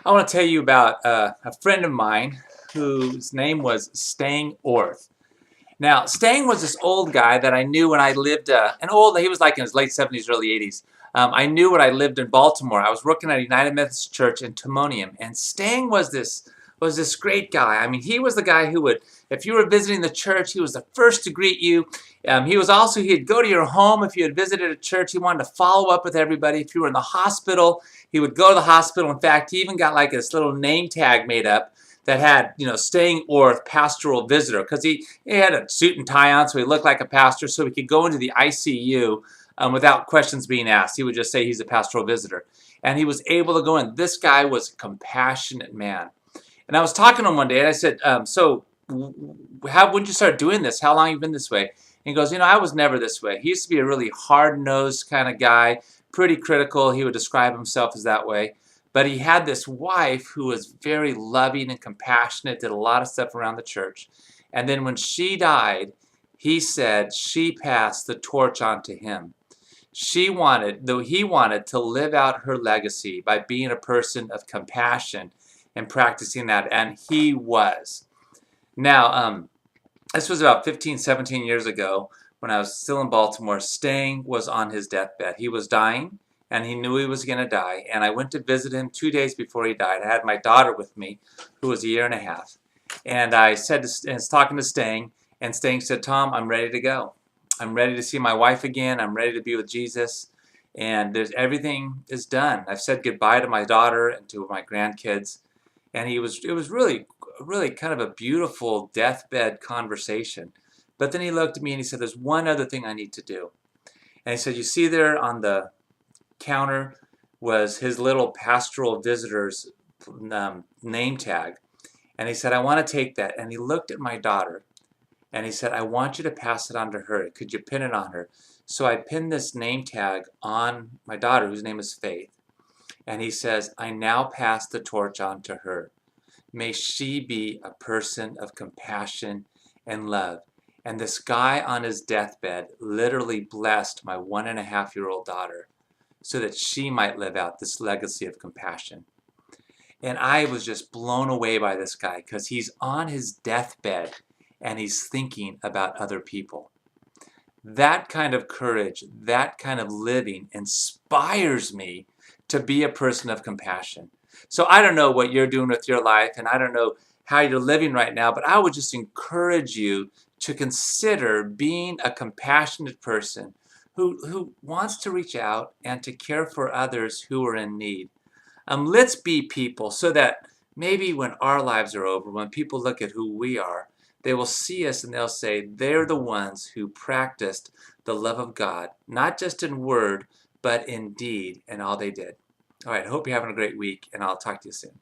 I want to tell you about a friend of mine whose name was Stang Orth. Now, Stang was this old guy that I knew when I lived, he was like in his late 70s, early 80s. I knew when I lived in Baltimore. I was working at a United Methodist Church in Timonium, and Stang was this great guy. I mean, he was the guy who would, if you were visiting the church, he was the first to greet you. He'd go to your home if you had visited a church. He wanted to follow up with everybody. If you were in the hospital, he would go to the hospital. In fact, he even got like this little name tag made up that had, Staying Orth, pastoral visitor, because he had a suit and tie on, so he looked like a pastor, so he could go into the ICU without questions being asked. He would just say he's a pastoral visitor. And he was able to go in. This guy was a compassionate man. And I was talking to him one day, and I said, when did you start doing this? How long have you been this way? And he goes, I was never this way. He used to be a really hard-nosed kind of guy, pretty critical. He would describe himself as that way. But he had this wife who was very loving and compassionate, did a lot of stuff around the church. And then when she died, he said she passed the torch on to him. He wanted to live out her legacy by being a person of compassion and practicing that, and he was. Now, this was about 15, 17 years ago when I was still in Baltimore. Stang was on his deathbed. He was dying, and he knew he was going to die, and I went to visit him 2 days before he died. I had my daughter with me, who was a year and a half, and I was talking to Stang, and Stang said, "Tom, I'm ready to go. I'm ready to see my wife again. I'm ready to be with Jesus, and everything is done. I've said goodbye to my daughter and to my grandkids." And it was really, really kind of a beautiful deathbed conversation. But then he looked at me and he said, "There's one other thing I need to do." And he said, "You see there on the counter was his little pastoral visitor's name tag." And he said, "I want to take that." And he looked at my daughter and he said, "I want you to pass it on to her. Could you pin it on her?" So I pinned this name tag on my daughter, whose name is Faith. And he says, "I now pass the torch on to her. May she be a person of compassion and love." And this guy on his deathbed literally blessed my 1.5-year-old daughter so that she might live out this legacy of compassion. And I was just blown away by this guy because he's on his deathbed and he's thinking about other people. That kind of courage, that kind of living inspires me to be a person of compassion. So I don't know what you're doing with your life, and I don't know how you're living right now, but I would just encourage you to consider being a compassionate person who wants to reach out and to care for others who are in need. Let's be people so that maybe when our lives are over, when people look at who we are, they will see us and they'll say they're the ones who practiced the love of God, not just in word, but in deed, and all they did. All right, I hope you're having a great week, and I'll talk to you soon.